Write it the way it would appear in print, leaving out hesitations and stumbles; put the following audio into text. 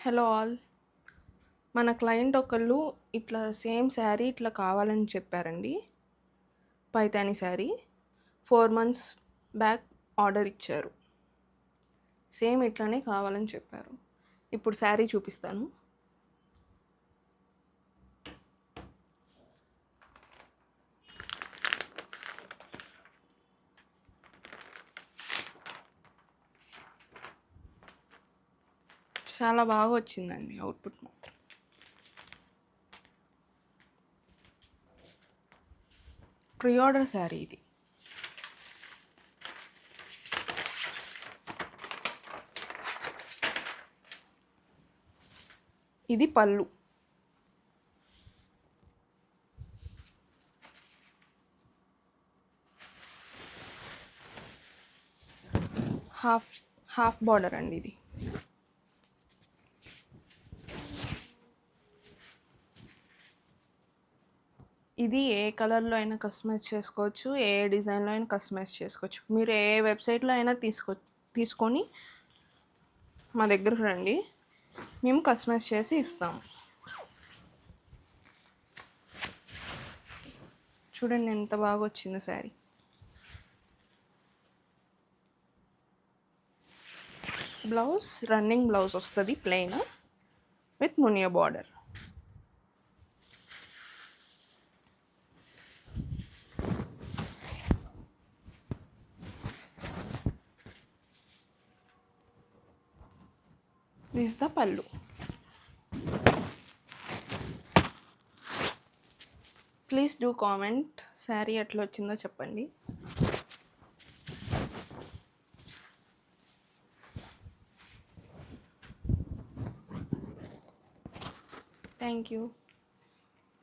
Hello all. మన client ఒకళ్ళు ఇట్లా సేమ్ శారీ ఇట్లా కావాలని చెప్పారండి. Paithani sari 4 months back order ఇచ్చారు. సేమ్ ఇట్లానే కావాలని చెప్పారు. ఇప్పుడు శారీ చూపిస్తాను. చాలా బాగా వచ్చిందండి అవుట్పుట్ మాత్రం. ప్రీ ఆర్డర్ శారీ ఇది. ఇది పళ్ళు. హాఫ్ హాఫ్ బార్డర్ అండి ఇది. ఇది ఏ కలర్లో అయినా కస్టమైజ్ చేసుకోవచ్చు, ఏ డిజైన్లో అయినా కస్టమైజ్ చేసుకోవచ్చు. మీరు ఏ వెబ్సైట్లో అయినా తీసుకొని మా దగ్గరకు రండి, మేము కస్టమైజ్ చేసి ఇస్తాము. చూడండి ఎంత బాగా వచ్చిందో శారీ. బ్లౌజ్ రన్నింగ్ బ్లౌజ్ వస్తుంది, plain with Muniya border. This the పళ్ళు. ప్లీజ్ డూ కామెంట్ శారీ ఎట్లా వచ్చిందో చెప్పండి. Thank you.